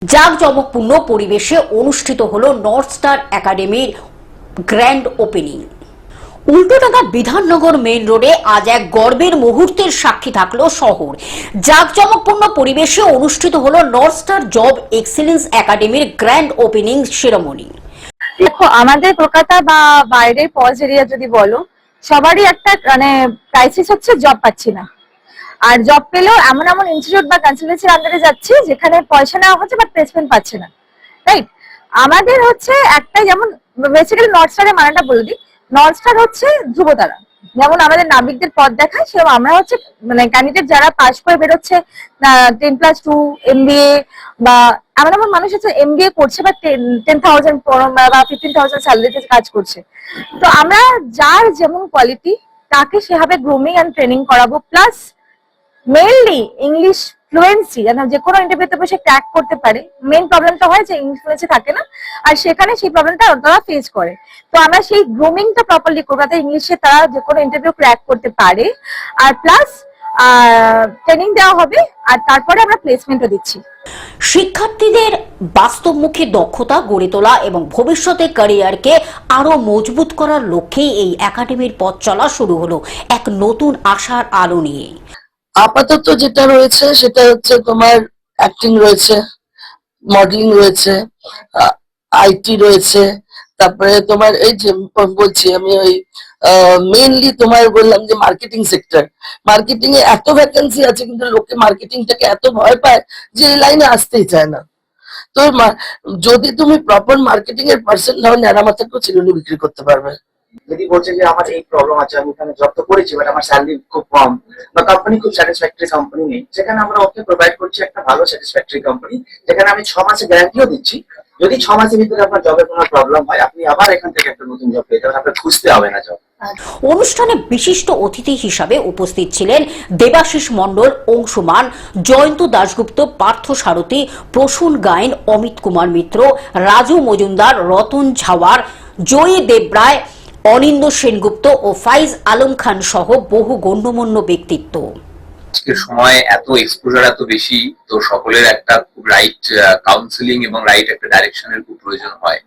জাঁকজমকপূর্ণ পরিবেশে অনুষ্ঠিত হলো নর্থ স্টার একাডেমির grand opening. Ultadanga Bidhannagar main রোডে আজ এক গর্বের মুহূর্তের সাক্ষী থাকলো শহর। জাঁকজমকপূর্ণ পরিবেশে অনুষ্ঠিত হলো নর্থ স্টার জব এক্সেলেন্স একাডেমির গ্র্যান্ড ওপেনিং সেরেমনি। দেখো, আমাদের কলকাতা বা বাইরের পজ এরিয়া যদি বলো, সবারই একটা ক্রাইসিস হচ্ছে, জব পাচ্ছি না। আর জব পেলেও এমন এমন ইনস্টিটিউট বা কনসালটেন্সির আন্ডারে যাচ্ছি যেখানে পয়সা নেওয়া হচ্ছে বাট প্লেসমেন্ট পাচ্ছে না, রাইট? আমাদের হচ্ছে একটাই, যেমন বেসিক্যালি নর্থ স্টারের মানেটা বলে দিই। নর্থ স্টার হচ্ছে ধ্রুবতারা, যেমন আমাদের নাবিকদের পথ দেখায়, সেরকম আমরা হচ্ছে ক্যান্ডিডেট যারা পাস করে বেরোচ্ছে 10+2 MBA, বা এমন এমন মানুষ আছে MBA করছে বা 10,000 বা 15,000 স্যালারিতে কাজ করছে। তো আমরা যার যেমন কোয়ালিটি তাকে সেভাবে গ্রুমিং এন্ড ট্রেনিং করাবো, প্লাস মেইনলি ইংলিশ ফ্লুয়েন্সি, যেন যে কোনো ইন্টারভিউতে বসে ক্র্যাক করতে পারে। মেইন প্রবলেমটা হয় যে ইংলিশ ফ্লুয়েন্সি থাকে না, আর সেখানে সেই প্রবলেমটা তারা ফেস করে। তো আমরা সেই গ্রুমিংটা প্রপারলি করবো যাতে ইংলিশে তারা যে কোনো ইন্টারভিউ ক্র্যাক করতে পারে, আর প্লাস ট্রেনিং দেওয়া হবে, আর তারপরে আমরা প্লেসমেন্টও দিচ্ছি। শিক্ষার্থীদের বাস্তবমুখী দক্ষতা গড়ে তোলা এবং ভবিষ্যতে ক্যারিয়ারকে আরো মজবুত করার লক্ষ্যেই এই একাডেমির পথ চলা শুরু হলো এক নতুন আশার আলো নিয়ে। আপাতত যেটা রয়েছে সেটা হচ্ছে তোমার অ্যাক্টিং রয়েছে, মডেলিং রয়েছে, আইটি রয়েছে, তারপরে তোমার এই যে বলছি আমি ওই মেইনলি তোমার বললাম যে মার্কেটিং সেক্টর। মার্কেটিং এ এত ভ্যাকেন্সি আছে কিন্তু লোকে মার্কেটিংটাকে এত ভয় পায় যে এই লাইনে আসতেই চায় না। তো যদি তুমি প্রপার মার্কেটিং এর পার্সন হও, ন্যাড়া মাথাকেও চিরুনি বিক্রি করতে পারবে। যদি বলছে যে আমার এই প্রবলেম আছে, আমি এখানে জব তো করেছি বাট আমার স্যালারি খুব কম বা কোম্পানি খুব স্যাটিসফ্যাক্টরি কোম্পানি নেই, সেখানে আমরা ওকে প্রোভাইড করছি একটা ভালো স্যাটিসফ্যাক্টরি কোম্পানি, যেখানে আমি 6 মাসের গ্যারান্টিও দিচ্ছি। যদি 6 মাসের ভিতরে আপনার জবের কোনো প্রবলেম হয়, আপনি আবার এখান থেকে একটা নতুন জব পেয়ে যাবেন, আপনার খুঁজতে হবে না জব। অনুষ্ঠানে বিশিষ্ট অতিথি হিসাবে উপস্থিত ছিলেন দেবাশিস মণ্ডল, অংশুমান, জয়ন্ত দাশগুপ্ত, পার্থ সারথী, প্রসূন গায়েন, অমিত কুমার মিত্র, রাজু মজুমদার, রতন ঝাওয়ার, জয়ী দেবরায়, অনিন্দ সেনগুপ্ত ও ফাইজ আলম খান সহ বহু গণ্যমান্য ব্যক্তিত্ব। আজকের সময় এত এক্সপোজার এত বেশি, তো সকলের একটা খুব রাইট কাউন্সিলিং এবং রাইট একটা ডাইরেকশনের খুব প্রয়োজন হয়,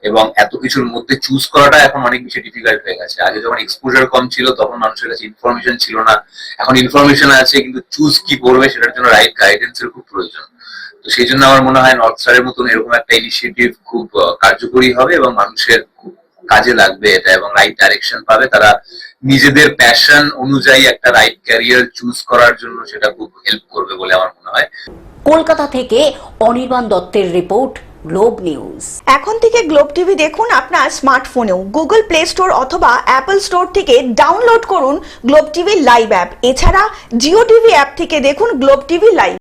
এবং এত কিছুর মধ্যে চুজ করাটা এখন অনেক বেশি ডিফিকাল্ট হয়ে গেছে। আগে যখন এক্সপোজার কম ছিল তখন মানুষের কাছে ইনফরমেশন ছিল না, এখন ইনফরমেশন আছে কিন্তু চুজ কি করবে সেটার জন্য রাইট গাইডেন্সের খুব প্রয়োজন। তো সেই জন্য আমার মনে হয় নর্থ স্টারের মতন এরকম একটা ইনিশিয়েটিভ খুব কার্যকরী হবে এবং মানুষের খুব কাজে লাগবে এটা, এবং রাইট ডাইরেকশন পাবে তারা নিজেদের প্যাশন অনুযায়ী একটা রাইট ক্যারিয়ার চুজ করার জন্য, সেটা খুব হেল্প করবে বলে আমার মনে হয়। কলকাতা থেকে অনির্বাণ দত্তের রিপোর্ট, গ্লোব নিউজ। এখন থেকে গ্লোব টিভি দেখুন আপনার স্মার্টফোনেও। গুগল প্লে স্টোর অথবা অ্যাপল স্টোর থেকে ডাউনলোড করুন গ্লোব টিভি লাইভ অ্যাপ। এছাড়া জিও টিভি অ্যাপ থেকে দেখুন গ্লোব টিভি লাইভ।